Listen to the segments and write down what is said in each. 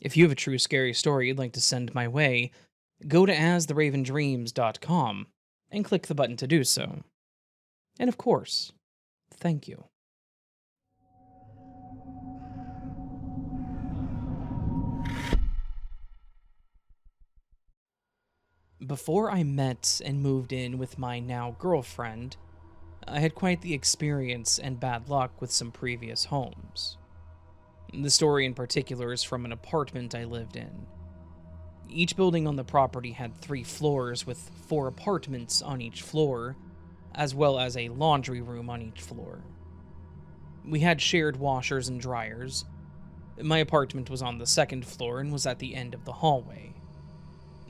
If you have a true scary story you'd like to send my way, go to astheravendreams.com and click the button to do so. And of course, thank you. Before I met and moved in with my now girlfriend, I had quite the experience and bad luck with some previous homes. The story in particular is from an apartment I lived in. Each building on the property had 3 floors with 4 apartments on each floor, as well as a laundry room on each floor. We had shared washers and dryers. My apartment was on the 2nd floor and was at the end of the hallway.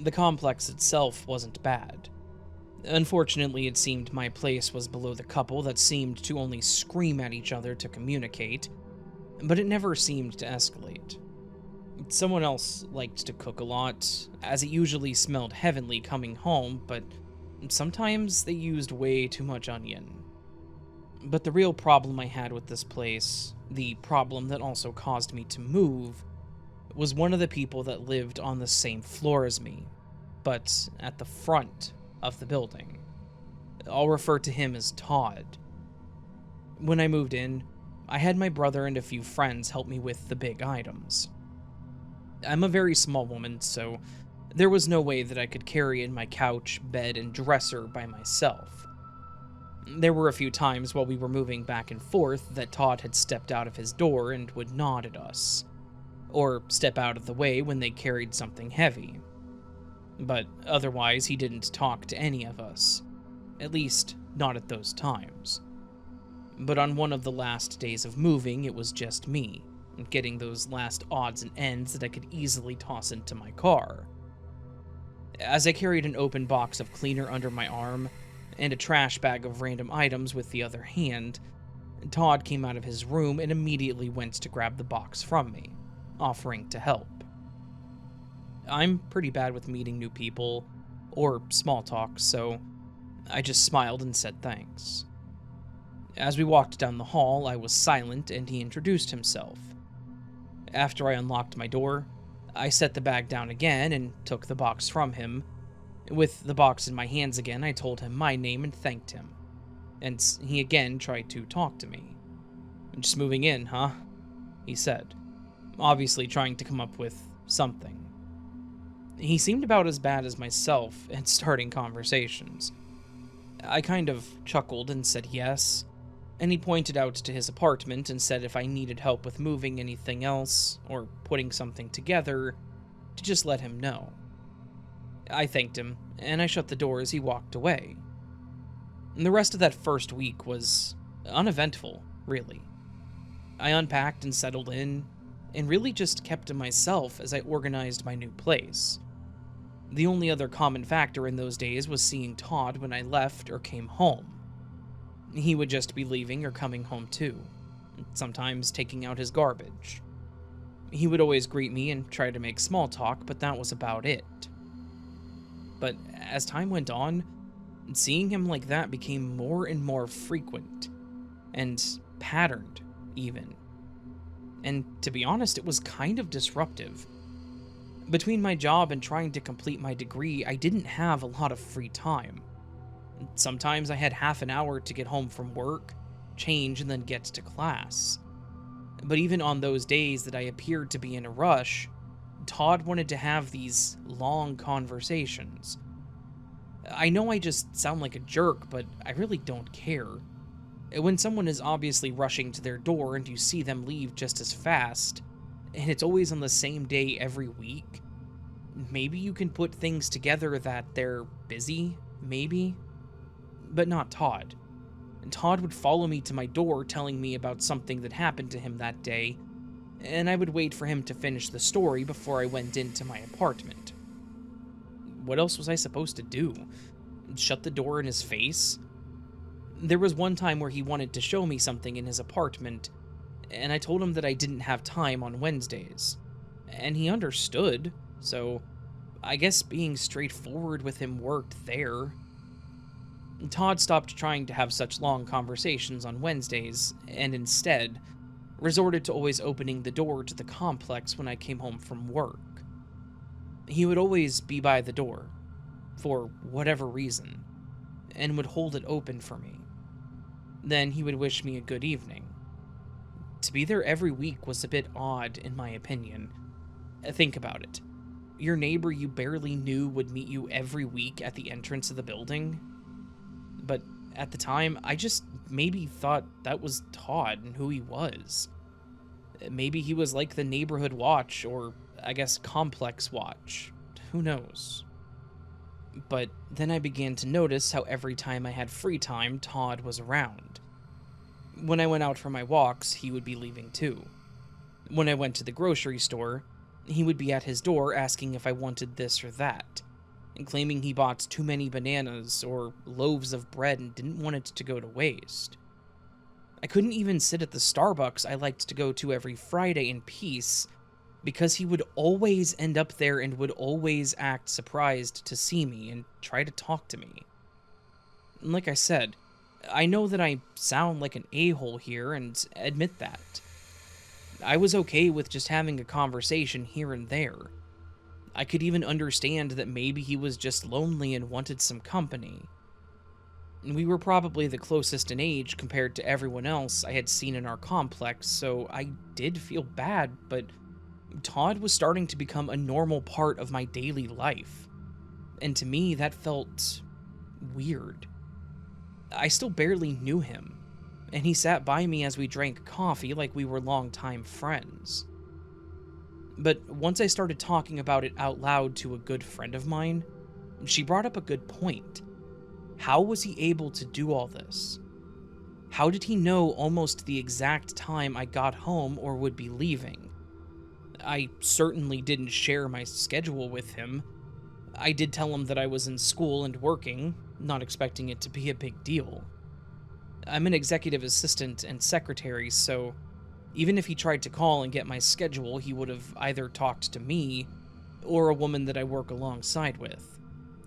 The complex itself wasn't bad. Unfortunately, it seemed my place was below the couple that seemed to only scream at each other to communicate, but it never seemed to escalate. Someone else liked to cook a lot, as it usually smelled heavenly coming home, but sometimes they used way too much onion. But the real problem I had with this place, the problem that also caused me to move, was one of the people that lived on the same floor as me, but at the front of the building. I'll refer to him as Todd. When I moved in, I had my brother and a few friends help me with the big items. I'm a very small woman, so there was no way that I could carry in my couch, bed, and dresser by myself. There were a few times while we were moving back and forth that Todd had stepped out of his door and would nod at us, or step out of the way when they carried something heavy. But otherwise, he didn't talk to any of us, at least not at those times. But on one of the last days of moving, it was just me, getting those last odds and ends that I could easily toss into my car. As I carried an open box of cleaner under my arm, and a trash bag of random items with the other hand, Todd came out of his room and immediately went to grab the box from me, offering to help. I'm pretty bad with meeting new people, or small talk, so I just smiled and said thanks. As we walked down the hall, I was silent and he introduced himself. After I unlocked my door, I set the bag down again and took the box from him. With the box in my hands again, I told him my name and thanked him. And he again tried to talk to me. "Just moving in, huh?" he said, obviously trying to come up with something. He seemed about as bad as myself at starting conversations. I kind of chuckled and said yes, and he pointed out to his apartment and said if I needed help with moving anything else, or putting something together, to just let him know. I thanked him, and I shut the door as he walked away. And the rest of that first week was uneventful, really. I unpacked and settled in, and really just kept to myself as I organized my new place. The only other common factor in those days was seeing Todd when I left or came home. He would just be leaving or coming home too, sometimes taking out his garbage. He would always greet me and try to make small talk, but that was about it. But as time went on, seeing him like that became more and more frequent, and patterned, even. And to be honest, it was kind of disruptive. Between my job and trying to complete my degree, I didn't have a lot of free time. Sometimes I had half an hour to get home from work, change, and then get to class. But even on those days that I appeared to be in a rush, Todd wanted to have these long conversations. I know I just sound like a jerk, but I really don't care. When someone is obviously rushing to their door and you see them leave just as fast, and it's always on the same day every week, maybe you can put things together that they're busy, maybe? But not Todd. Todd would follow me to my door telling me about something that happened to him that day, and I would wait for him to finish the story before I went into my apartment. What else was I supposed to do? Shut the door in his face? There was one time where he wanted to show me something in his apartment, and I told him that I didn't have time on Wednesdays. And he understood, so I guess being straightforward with him worked there. Todd stopped trying to have such long conversations on Wednesdays, and instead resorted to always opening the door to the complex when I came home from work. He would always be by the door, for whatever reason, and would hold it open for me. Then he would wish me a good evening. To be there every week was a bit odd, in my opinion. Think about it. Your neighbor you barely knew would meet you every week at the entrance of the building? But at the time, I just maybe thought that was Todd and who he was. Maybe he was like the neighborhood watch, or I guess complex watch. Who knows? But then I began to notice how every time I had free time, Todd was around. When I went out for my walks, he would be leaving too. When I went to the grocery store, he would be at his door asking if I wanted this or that, and claiming he bought too many bananas or loaves of bread and didn't want it to go to waste. I couldn't even sit at the Starbucks I liked to go to every Friday in peace, because he would always end up there and would always act surprised to see me and try to talk to me. And like I said, I know that I sound like an a-hole here and admit that. I was okay with just having a conversation here and there. I could even understand that maybe he was just lonely and wanted some company. We were probably the closest in age compared to everyone else I had seen in our complex, so I did feel bad, but Todd was starting to become a normal part of my daily life. And to me, that felt weird. I still barely knew him, and he sat by me as we drank coffee like we were longtime friends. But once I started talking about it out loud to a good friend of mine, she brought up a good point. How was he able to do all this? How did he know almost the exact time I got home or would be leaving? I certainly didn't share my schedule with him. I did tell him that I was in school and working, not expecting it to be a big deal. I'm an executive assistant and secretary, so even if he tried to call and get my schedule, he would have either talked to me or a woman that I work alongside with,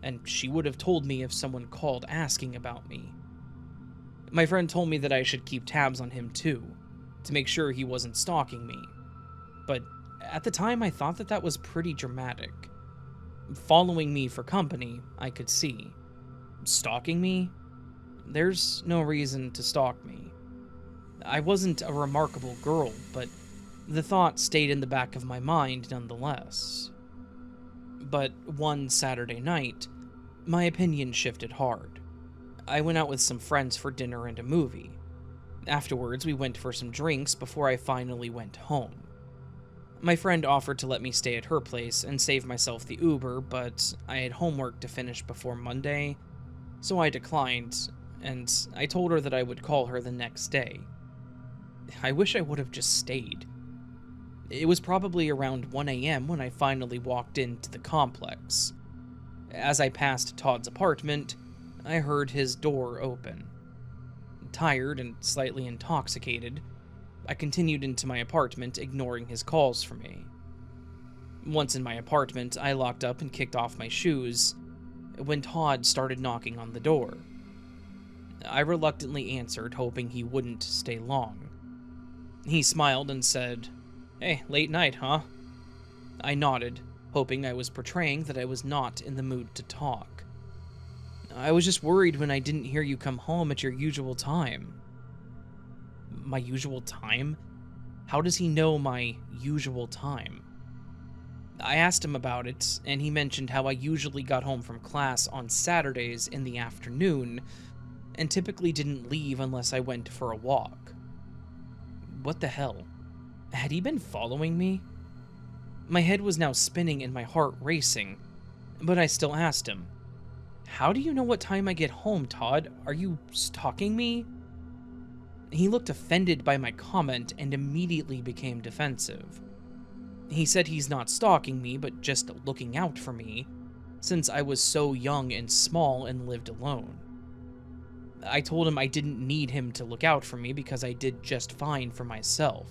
and she would have told me if someone called asking about me. My friend told me that I should keep tabs on him too, to make sure he wasn't stalking me, but at the time I thought that that was pretty dramatic. Following me for company, I could see. Stalking me? There's no reason to stalk me. I wasn't a remarkable girl, but the thought stayed in the back of my mind nonetheless. But one Saturday night, my opinion shifted hard. I went out with some friends for dinner and a movie. Afterwards, we went for some drinks before I finally went home. My friend offered to let me stay at her place and save myself the Uber, but I had homework to finish before Monday, so I declined, and I told her that I would call her the next day. I wish I would have just stayed. It was probably around 1 a.m. when I finally walked into the complex. As I passed Todd's apartment, I heard his door open. Tired and slightly intoxicated, I continued into my apartment, ignoring his calls for me. Once in my apartment, I locked up and kicked off my shoes when Todd started knocking on the door. I reluctantly answered, hoping he wouldn't stay long. He smiled and said, "Hey, late night, huh?" I nodded, hoping I was portraying that I was not in the mood to talk. "I was just worried when I didn't hear you come home at your usual time." My usual time? How does he know my usual time? I asked him about it, and he mentioned how I usually got home from class on Saturdays in the afternoon, and typically didn't leave unless I went for a walk. What the hell? Had he been following me? My head was now spinning and my heart racing, but I still asked him, "How do you know what time I get home, Todd? Are you stalking me?" He looked offended by my comment and immediately became defensive. He said he's not stalking me, but just looking out for me, since I was so young and small and lived alone. I told him I didn't need him to look out for me because I did just fine for myself.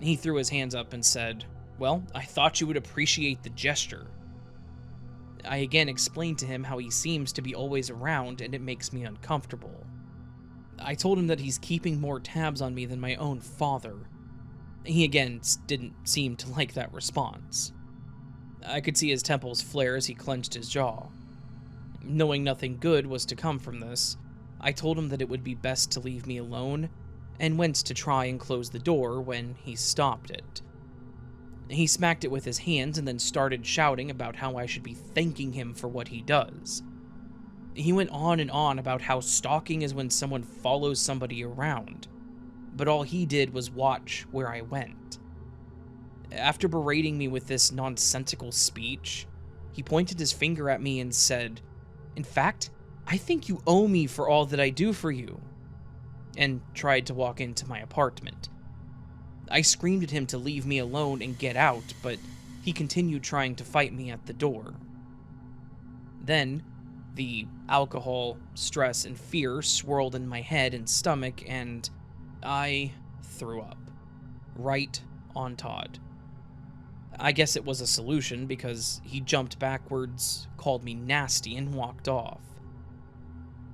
He threw his hands up and said, "Well, I thought you would appreciate the gesture." I again explained to him how he seems to be always around and it makes me uncomfortable. I told him that he's keeping more tabs on me than my own father. He again didn't seem to like that response. I could see his temples flare as he clenched his jaw. Knowing nothing good was to come from this, I told him that it would be best to leave me alone, and went to try and close the door when he stopped it. He smacked it with his hands and then started shouting about how I should be thanking him for what he does. He went on and on about how stalking is when someone follows somebody around, but all he did was watch where I went. After berating me with this nonsensical speech, he pointed his finger at me and said, "In fact, I think you owe me for all that I do for you," and tried to walk into my apartment. I screamed at him to leave me alone and get out, but he continued trying to fight me at the door. Then, the alcohol, stress, and fear swirled in my head and stomach, and I threw up. Right on Todd. I guess it was a solution because he jumped backwards, called me nasty, and walked off.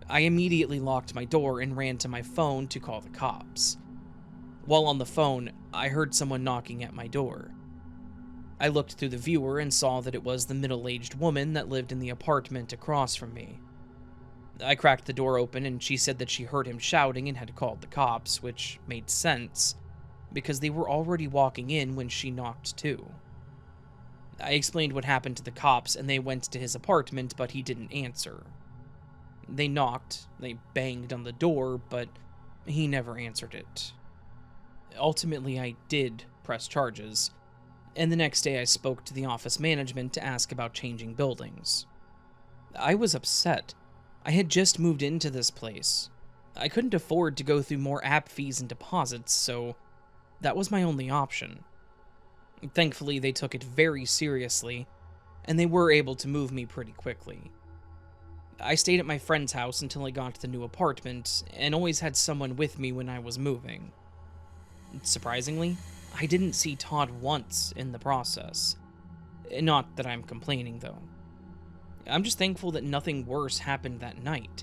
I immediately locked my door and ran to my phone to call the cops. While on the phone, I heard someone knocking at my door. I looked through the viewer and saw that it was the middle-aged woman that lived in the apartment across from me. I cracked the door open and she said that she heard him shouting and had called the cops, which made sense, because they were already walking in when she knocked too. I explained what happened to the cops and they went to his apartment, but he didn't answer. They knocked, they banged on the door, but he never answered it. Ultimately, I did press charges, and the next day I spoke to the office management to ask about changing buildings. I was upset. I had just moved into this place. I couldn't afford to go through more app fees and deposits, so that was my only option. Thankfully, they took it very seriously, and they were able to move me pretty quickly. I stayed at my friend's house until I got to the new apartment, and always had someone with me when I was moving. Surprisingly, I didn't see Todd once in the process. Not that I'm complaining, though. I'm just thankful that nothing worse happened that night.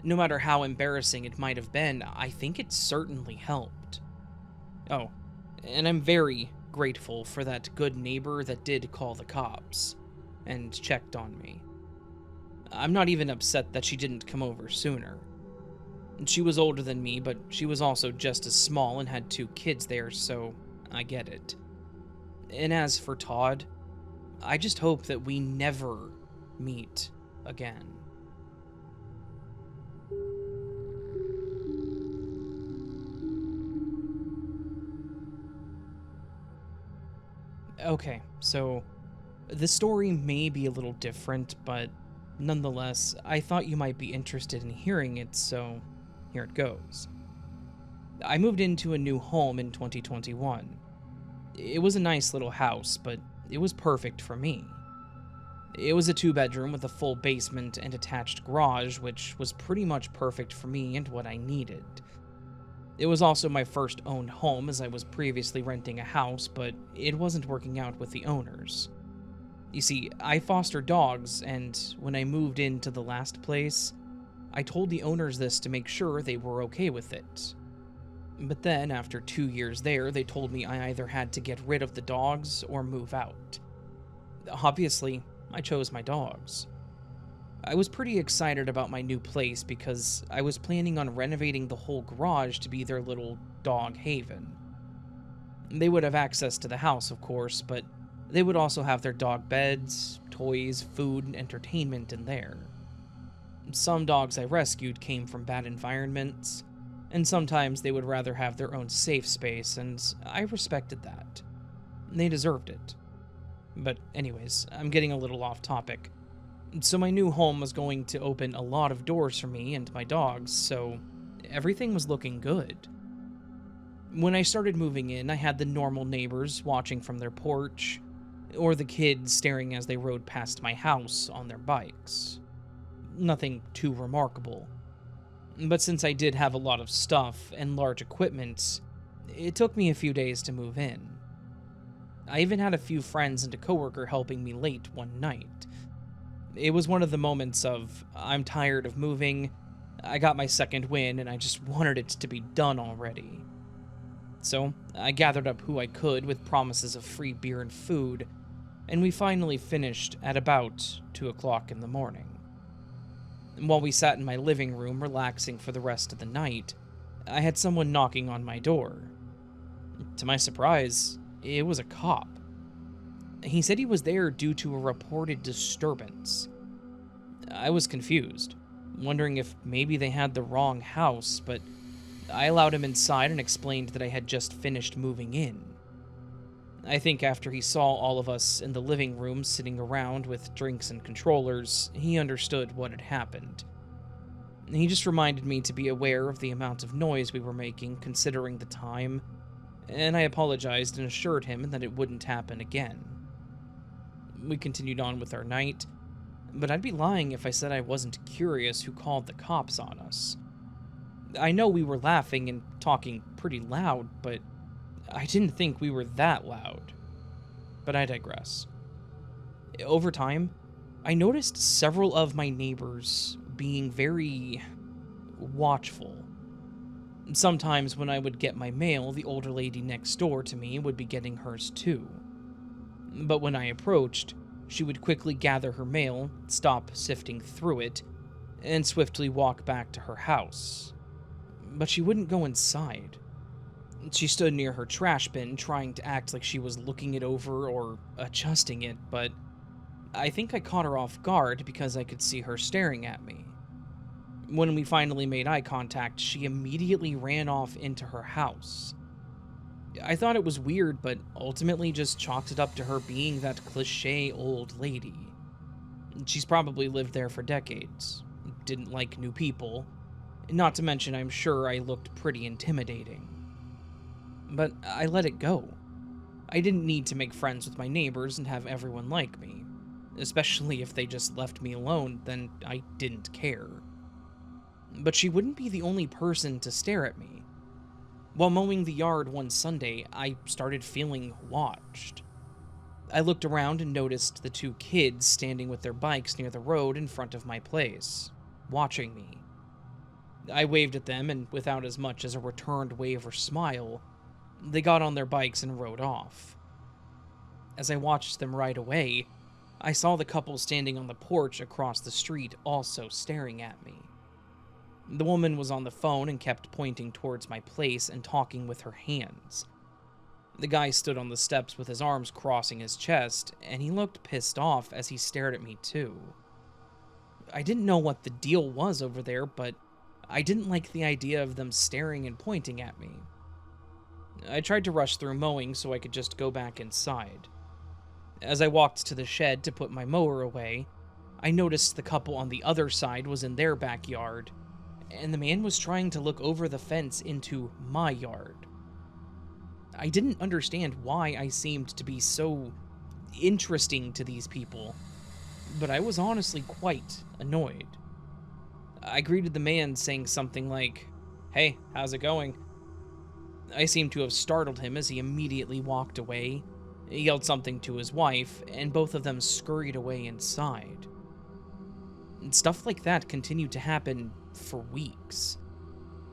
No matter how embarrassing it might have been, I think it certainly helped. Oh, and I'm very grateful for that good neighbor that did call the cops and checked on me. I'm not even upset that she didn't come over sooner. She was older than me, but she was also just as small and had 2 kids there, so I get it. And as for Todd, I just hope that we never meet again. Okay, so this story may be a little different, but nonetheless, I thought you might be interested in hearing it, so here it goes. I moved into a new home in 2021. It was a nice little house, but it was perfect for me. It was a 2-bedroom with a full basement and attached garage, which was pretty much perfect for me and what I needed. It was also my first owned home, as I was previously renting a house, but it wasn't working out with the owners. You see, I foster dogs, and when I moved into the last place, I told the owners this to make sure they were okay with it. But then, after 2 years there, they told me I either had to get rid of the dogs or move out. Obviously, I chose my dogs. I was pretty excited about my new place because I was planning on renovating the whole garage to be their little dog haven. They would have access to the house, of course, but they would also have their dog beds, toys, food, and entertainment in there. Some dogs I rescued came from bad environments, and sometimes they would rather have their own safe space, and I respected that. They deserved it. But anyways, I'm getting a little off topic. So my new home was going to open a lot of doors for me and my dogs, so everything was looking good. When I started moving in, I had the normal neighbors watching from their porch, or the kids staring as they rode past my house on their bikes. Nothing too remarkable. But since I did have a lot of stuff and large equipment, it took me a few days to move in. I even had a few friends and a coworker helping me late one night. It was one of the moments of, I'm tired of moving, I got my second win and I just wanted it to be done already. So I gathered up who I could with promises of free beer and food, and we finally finished at about 2 o'clock in the morning. While we sat in my living room relaxing for the rest of the night, I had someone knocking on my door. To my surprise, it was a cop. He said he was there due to a reported disturbance. I was confused, wondering if maybe they had the wrong house, but I allowed him inside and explained that I had just finished moving in. I think after he saw all of us in the living room sitting around with drinks and controllers, he understood what had happened. He just reminded me to be aware of the amount of noise we were making considering the time, and I apologized and assured him that it wouldn't happen again. We continued on with our night, but I'd be lying if I said I wasn't curious who called the cops on us. I know we were laughing and talking pretty loud, but I didn't think we were that loud. But I digress. Over time, I noticed several of my neighbors being very watchful. Sometimes when I would get my mail, the older lady next door to me would be getting hers too. But when I approached, she would quickly gather her mail, stop sifting through it, and swiftly walk back to her house. But she wouldn't go inside. She stood near her trash bin, trying to act like she was looking it over or adjusting it, but I think I caught her off guard because I could see her staring at me. When we finally made eye contact, she immediately ran off into her house. I thought it was weird, but ultimately just chalked it up to her being that cliché old lady. She's probably lived there for decades, didn't like new people, not to mention I'm sure I looked pretty intimidating. But I let it go. I didn't need to make friends with my neighbors and have everyone like me, especially if they just left me alone, then I didn't care. But she wouldn't be the only person to stare at me. While mowing the yard one Sunday, I started feeling watched. I looked around and noticed the two kids standing with their bikes near the road in front of my place, watching me. I waved at them, and without as much as a returned wave or smile, they got on their bikes and rode off. As I watched them ride away, I saw the couple standing on the porch across the street also staring at me. The woman was on the phone and kept pointing towards my place and talking with her hands. The guy stood on the steps with his arms crossing his chest, and he looked pissed off as he stared at me too. I didn't know what the deal was over there, but I didn't like the idea of them staring and pointing at me. I tried to rush through mowing so I could just go back inside. As I walked to the shed to put my mower away, I noticed the couple on the other side was in their backyard, and the man was trying to look over the fence into my yard. I didn't understand why I seemed to be so interesting to these people, but I was honestly quite annoyed. I greeted the man saying something like, "Hey, how's it going?" I seemed to have startled him as he immediately walked away. He yelled something to his wife, and both of them scurried away inside. And stuff like that continued to happen for weeks.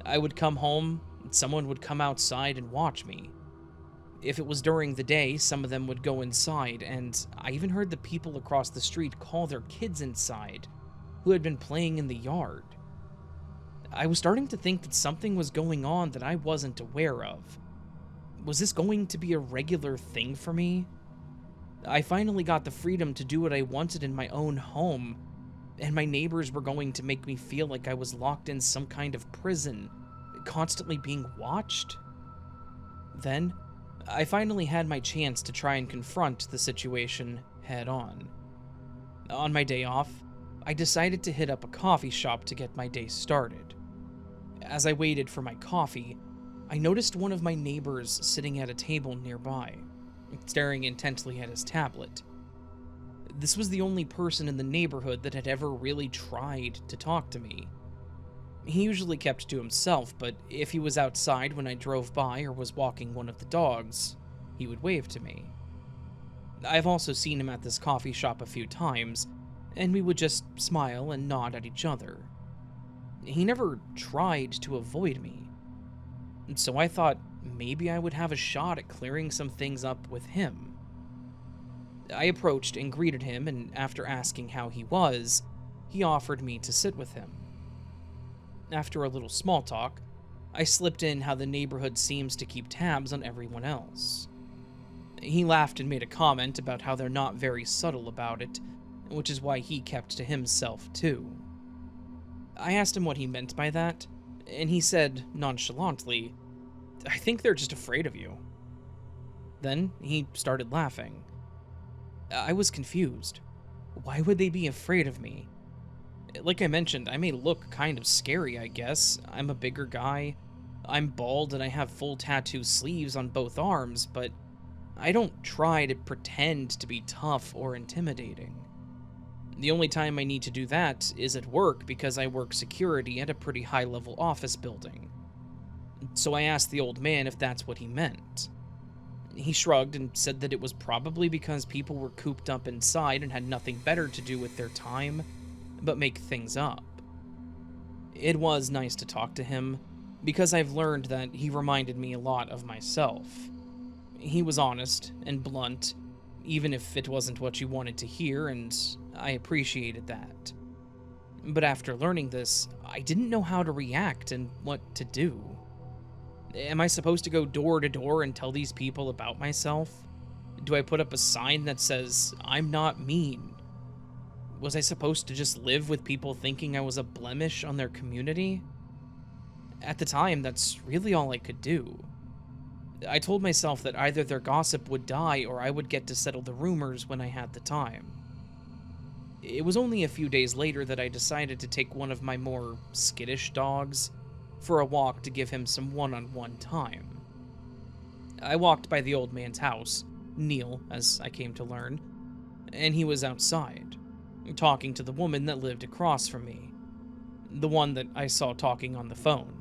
I would come home, and someone would come outside and watch me. If it was during the day, some of them would go inside, and I even heard the people across the street call their kids inside, who had been playing in the yard. I was starting to think that something was going on that I wasn't aware of. Was this going to be a regular thing for me? I finally got the freedom to do what I wanted in my own home, and my neighbors were going to make me feel like I was locked in some kind of prison, constantly being watched? Then, I finally had my chance to try and confront the situation head on. On my day off, I decided to hit up a coffee shop to get my day started. As I waited for my coffee, I noticed one of my neighbors sitting at a table nearby, staring intently at his tablet. This was the only person in the neighborhood that had ever really tried to talk to me. He usually kept to himself, but if he was outside when I drove by or was walking one of the dogs, he would wave to me. I've also seen him at this coffee shop a few times, and we would just smile and nod at each other. He never tried to avoid me. So I thought maybe I would have a shot at clearing some things up with him. I approached and greeted him, and after asking how he was, he offered me to sit with him. After a little small talk, I slipped in how the neighborhood seems to keep tabs on everyone else. He laughed and made a comment about how they're not very subtle about it, which is why he kept to himself too. I asked him what he meant by that, and he said, nonchalantly, "I think they're just afraid of you." Then he started laughing. I was confused. Why would they be afraid of me? Like I mentioned, I may look kind of scary, I guess. I'm a bigger guy. I'm bald and I have full tattoo sleeves on both arms, but I don't try to pretend to be tough or intimidating. The only time I need to do that is at work because I work security at a pretty high-level office building. So I asked the old man if that's what he meant. He shrugged and said that it was probably because people were cooped up inside and had nothing better to do with their time but make things up. It was nice to talk to him, because I've learned that he reminded me a lot of myself. He was honest and blunt, even if it wasn't what you wanted to hear, and I appreciated that. But after learning this, I didn't know how to react and what to do. Am I supposed to go door to door and tell these people about myself? Do I put up a sign that says, "I'm not mean"? Was I supposed to just live with people thinking I was a blemish on their community? At the time, that's really all I could do. I told myself that either their gossip would die or I would get to settle the rumors when I had the time. It was only a few days later that I decided to take one of my more skittish dogs for a walk to give him some one-on-one time. I walked by the old man's house, Neil, as I came to learn, and he was outside, talking to the woman that lived across from me, the one that I saw talking on the phone.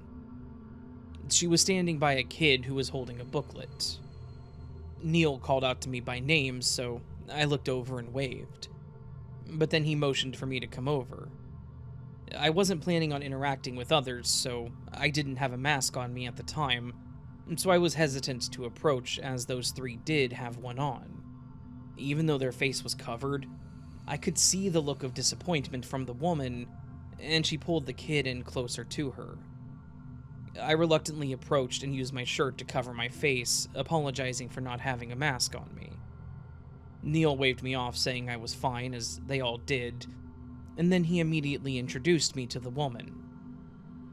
She was standing by a kid who was holding a booklet. Neil called out to me by name, so I looked over and waved. But then he motioned for me to come over. I wasn't planning on interacting with others, so I didn't have a mask on me at the time, so I was hesitant to approach as those three did have one on. Even though their face was covered, I could see the look of disappointment from the woman, and she pulled the kid in closer to her. I reluctantly approached and used my shirt to cover my face, apologizing for not having a mask on me. Neil waved me off, saying I was fine, as they all did, and then he immediately introduced me to the woman.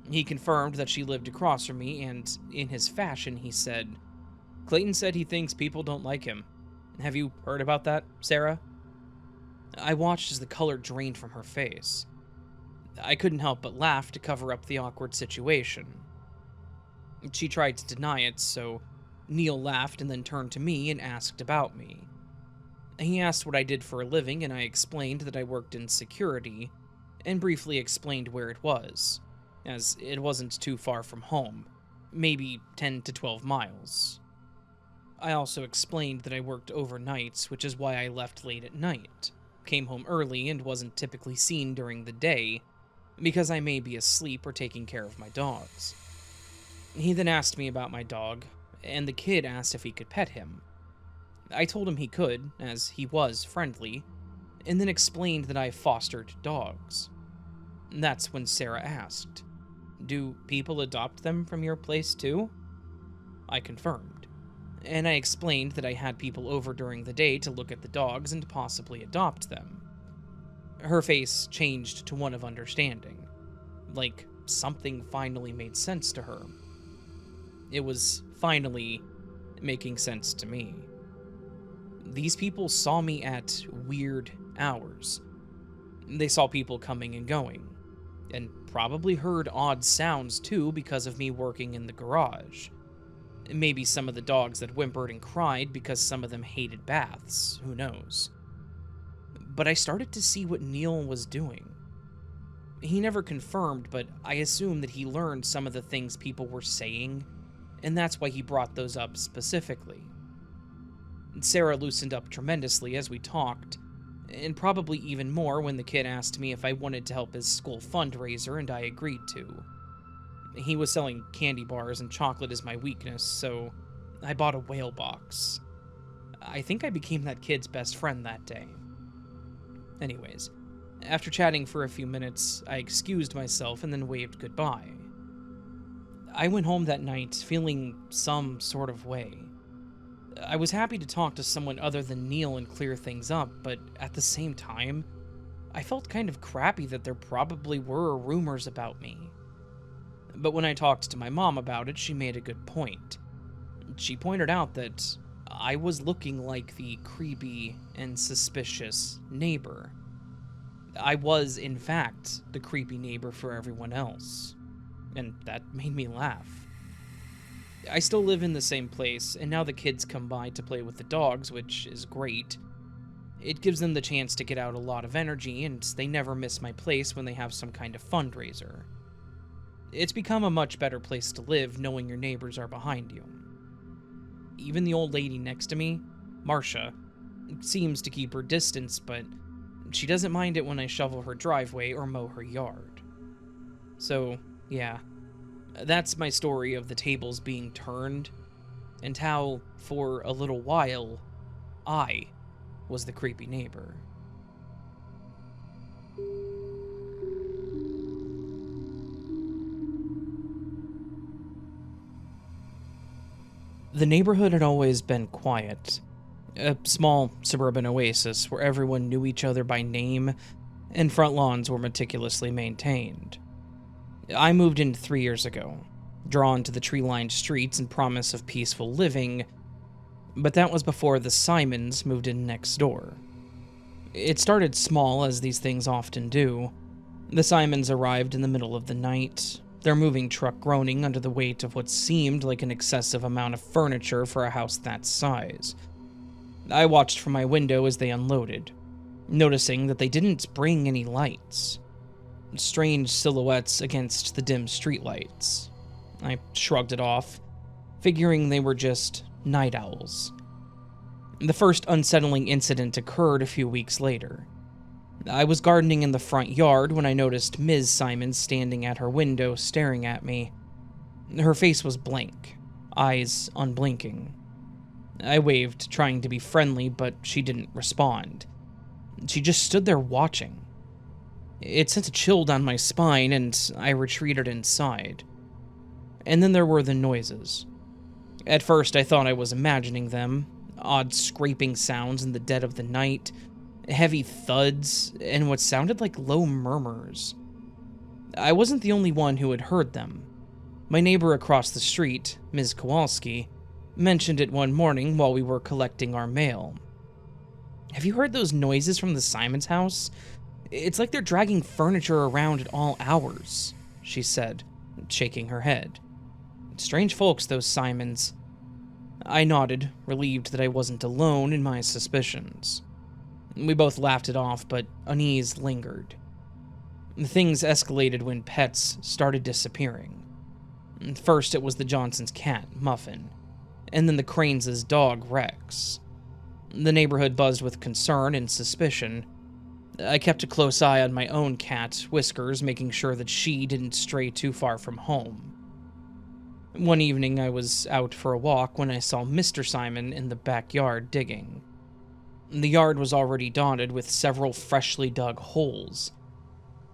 He confirmed that she lived across from me, and in his fashion, he said, "Clayton said he thinks people don't like him. Have you heard about that, Sarah?" I watched as the color drained from her face. I couldn't help but laugh to cover up the awkward situation. She tried to deny it, so Neil laughed and then turned to me and asked about me. He asked what I did for a living, and I explained that I worked in security, and briefly explained where it was, as it wasn't too far from home, maybe 10 to 12 miles. I also explained that I worked overnights, which is why I left late at night, came home early, and wasn't typically seen during the day, because I may be asleep or taking care of my dogs. He then asked me about my dog, and the kid asked if he could pet him. I told him he could, as he was friendly, and then explained that I fostered dogs. That's when Sarah asked, "Do people adopt them from your place too?" I confirmed, and I explained that I had people over during the day to look at the dogs and possibly adopt them. Her face changed to one of understanding, like something finally made sense to her. It was finally making sense to me. These people saw me at weird hours. They saw people coming and going, and probably heard odd sounds too because of me working in the garage. Maybe some of the dogs that whimpered and cried because some of them hated baths, who knows. But I started to see what Neil was doing. He never confirmed, but I assume that he learned some of the things people were saying, and that's why he brought those up specifically. Sarah loosened up tremendously as we talked, and probably even more when the kid asked me if I wanted to help his school fundraiser, and I agreed to. He was selling candy bars, and chocolate is my weakness, so I bought a whale box. I think I became that kid's best friend that day. Anyways, after chatting for a few minutes, I excused myself and then waved goodbye. I went home that night feeling some sort of way. I was happy to talk to someone other than Neil and clear things up, but at the same time, I felt kind of crappy that there probably were rumors about me. But when I talked to my mom about it, she made a good point. She pointed out that I was looking like the creepy and suspicious neighbor. I was, in fact, the creepy neighbor for everyone else, and that made me laugh. I still live in the same place, and now the kids come by to play with the dogs, which is great. It gives them the chance to get out a lot of energy, and they never miss my place when they have some kind of fundraiser. It's become a much better place to live, knowing your neighbors are behind you. Even the old lady next to me, Marcia, seems to keep her distance, but she doesn't mind it when I shovel her driveway or mow her yard. So, yeah, that's my story of the tables being turned, and how, for a little while, I was the creepy neighbor. The neighborhood had always been quiet. A small suburban oasis where everyone knew each other by name, and front lawns were meticulously maintained. I moved in 3 years ago, drawn to the tree-lined streets and promise of peaceful living, but that was before the Simons moved in next door. It started small, as these things often do. The Simons arrived in the middle of the night, their moving truck groaning under the weight of what seemed like an excessive amount of furniture for a house that size. I watched from my window as they unloaded, noticing that they didn't bring any lights. Strange silhouettes against the dim streetlights. I shrugged it off, figuring they were just night owls. The first unsettling incident occurred a few weeks later. I was gardening in the front yard when I noticed Ms. Simon standing at her window staring at me. Her face was blank, eyes unblinking. I waved, trying to be friendly, but she didn't respond. She just stood there watching. It sent a chill down my spine, and I retreated inside. And then there were the noises. At first, I thought I was imagining them, odd scraping sounds in the dead of the night, heavy thuds, and what sounded like low murmurs. I wasn't the only one who had heard them. My neighbor across the street, Ms. Kowalski, mentioned it one morning while we were collecting our mail. "Have you heard those noises from the Simons' house? It's like they're dragging furniture around at all hours," she said, shaking her head. "Strange folks, those Simons." I nodded, relieved that I wasn't alone in my suspicions. We both laughed it off, but unease lingered. Things escalated when pets started disappearing. First, it was the Johnsons' cat, Muffin, and then the Cranes' dog, Rex. The neighborhood buzzed with concern and suspicion. I kept a close eye on my own cat, Whiskers, making sure that she didn't stray too far from home. One evening, I was out for a walk when I saw Mr. Simon in the backyard digging. The yard was already dotted with several freshly dug holes.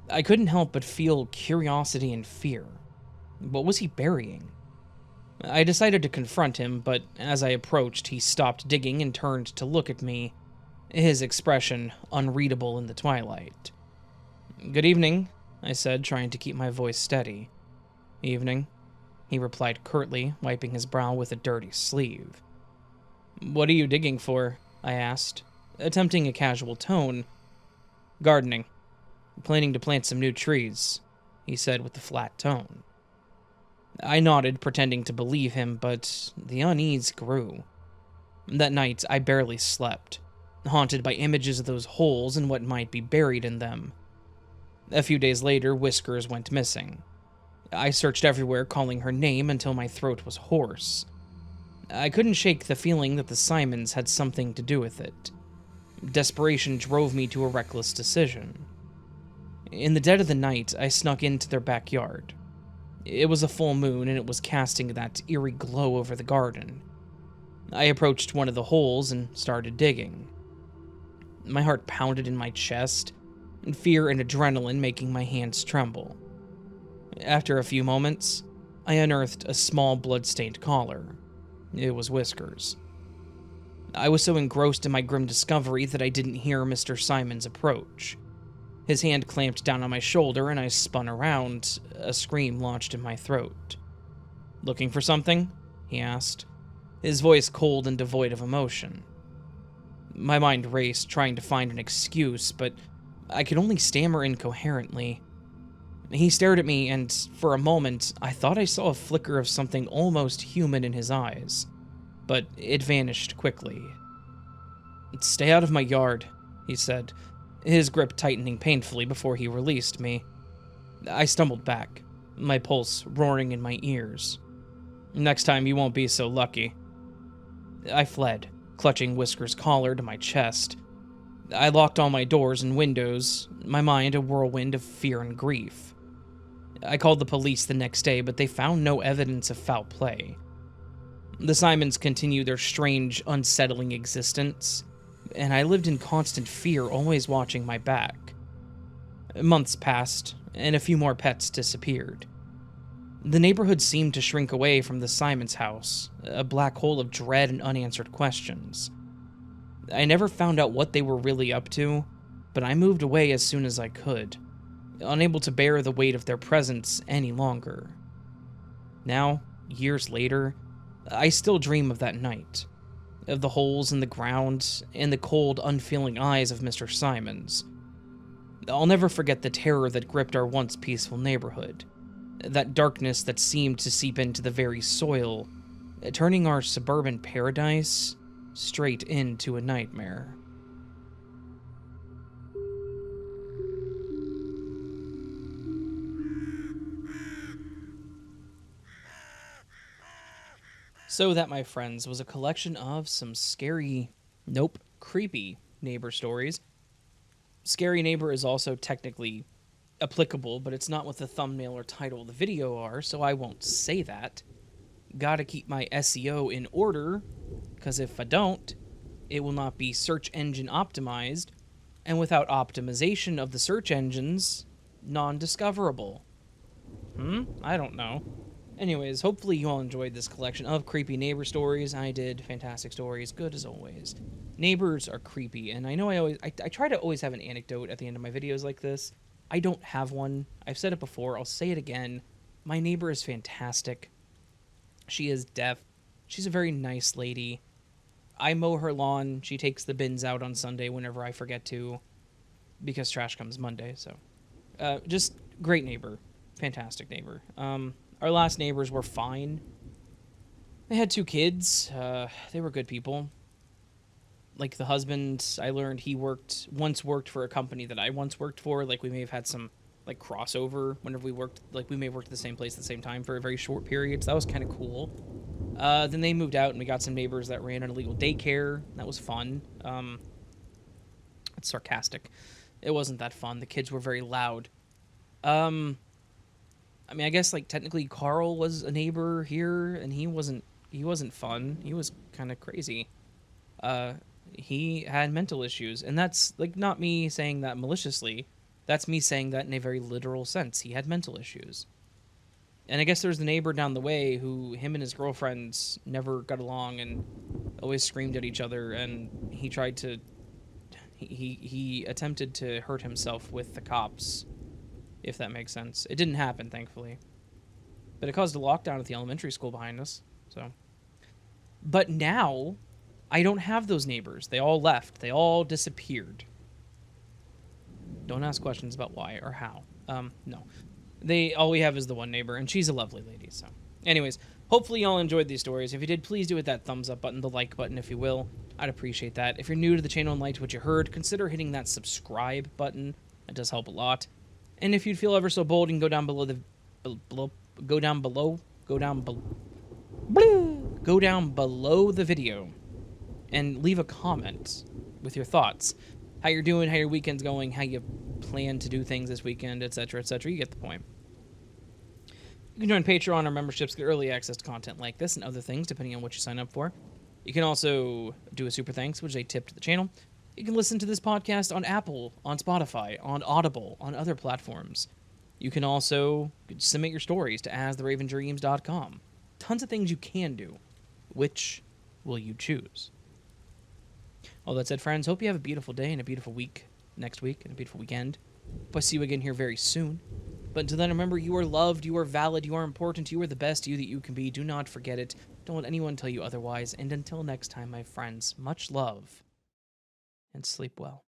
I couldn't help but feel curiosity and fear. What was he burying? I decided to confront him, but as I approached, he stopped digging and turned to look at me, his expression unreadable in the twilight. "Good evening," I said, trying to keep my voice steady. "Evening," he replied curtly, wiping his brow with a dirty sleeve. "What are you digging for?" I asked, attempting a casual tone. "Gardening. Planning to plant some new trees," he said with a flat tone. I nodded, pretending to believe him, but the unease grew. That night, I barely slept, haunted by images of those holes and what might be buried in them. A few days later, Whiskers went missing. I searched everywhere, calling her name until my throat was hoarse. I couldn't shake the feeling that the Simons had something to do with it. Desperation drove me to a reckless decision. In the dead of the night, I snuck into their backyard. It was a full moon, and it was casting that eerie glow over the garden. I approached one of the holes and started digging. My heart pounded in my chest, and fear and adrenaline making my hands tremble. After a few moments, I unearthed a small blood-stained collar. It was Whiskers. I was so engrossed in my grim discovery that I didn't hear Mr. Simon's approach. His hand clamped down on my shoulder, and I spun around, a scream launched in my throat. "Looking for something?" he asked, his voice cold and devoid of emotion. My mind raced, trying to find an excuse, but I could only stammer incoherently. He stared at me, and for a moment, I thought I saw a flicker of something almost human in his eyes, but it vanished quickly. "Stay out of my yard," he said, his grip tightening painfully before he released me. I stumbled back, my pulse roaring in my ears. "Next time you won't be so lucky." I fled, clutching Whisker's collar to my chest. I locked all my doors and windows, my mind a whirlwind of fear and grief. I called the police the next day, but they found no evidence of foul play. The Simons continued their strange, unsettling existence, and I lived in constant fear, always watching my back. Months passed, and a few more pets disappeared. The neighborhood seemed to shrink away from the Simons' house, a black hole of dread and unanswered questions. I never found out what they were really up to, but I moved away as soon as I could, unable to bear the weight of their presence any longer. Now, years later, I still dream of that night, of the holes in the ground and the cold, unfeeling eyes of Mr. Simons. I'll never forget the terror that gripped our once peaceful neighborhood, that darkness that seemed to seep into the very soil, turning our suburban paradise straight into a nightmare. So that, my friends, was a collection of some scary, creepy neighbor stories. Scary neighbor is also technically applicable, but it's not what the thumbnail or title of the video are, so I won't say that. Gotta keep my SEO in order, because if I don't, it will not be search engine optimized, and without optimization of the search engines, non-discoverable. I don't know. Anyways, hopefully you all enjoyed this collection of creepy neighbor stories. I did. Fantastic stories, good as always. Neighbors are creepy, and I know I try to always have an anecdote at the end of my videos like this. I don't have one. I've said it before, I'll say it again. My neighbor is fantastic. She is deaf. She's a very nice lady. I mow her lawn. She takes the bins out on Sunday whenever I forget to, because trash comes Monday, so. Just great neighbor. Fantastic neighbor. Our last neighbors were fine. They had 2 kids. They were good people. Like, the husband, I learned he once worked for a company that I once worked for. Like, we may have had some, like, crossover whenever we worked. Like, we may have worked at the same place at the same time for a very short period, so that was kind of cool. Then they moved out, and we got some neighbors that ran an illegal daycare. That was fun. It's sarcastic. It wasn't that fun. The kids were very loud. I mean, I guess, like, technically Carl was a neighbor here, and he wasn't fun. He was kind of crazy. He had mental issues, and that's, like, not me saying that maliciously. That's me saying that in a very literal sense. He had mental issues. And I guess there's the neighbor down the way who him and his girlfriends never got along and always screamed at each other, and he tried to... He attempted to hurt himself with the cops, if that makes sense. It didn't happen, thankfully. But it caused a lockdown at the elementary school behind us, so... But now, I don't have those neighbors. They all left. They all disappeared. Don't ask questions about why or how. No. All we have is the one neighbor, and she's a lovely lady, so... Anyways, hopefully y'all enjoyed these stories. If you did, please do hit that thumbs up button, the like button, if you will. I'd appreciate that. If you're new to the channel and liked what you heard, consider hitting that subscribe button. That does help a lot. And if you'd feel ever so bold, you can go down below the... Go down below the video and leave a comment. with your thoughts. How you're doing, how your weekend's going, how you plan to do things this weekend, etc., etc. You get the point. You can join Patreon or memberships, get early access to content like this and other things, depending on what you sign up for. You can also do a super thanks, which is a tip to the channel. You can listen to this podcast on Apple, on Spotify, on Audible, on other platforms. You can also submit your stories to astheravendreams.com. Tons of things you can do. Which will you choose? All that said, friends, hope you have a beautiful day and a beautiful week next week and a beautiful weekend. Hope I see you again here very soon. But until then, remember, you are loved, you are valid, you are important, you are the best you that you can be. Do not forget it. Don't let anyone tell you otherwise. And until next time, my friends, much love and sleep well.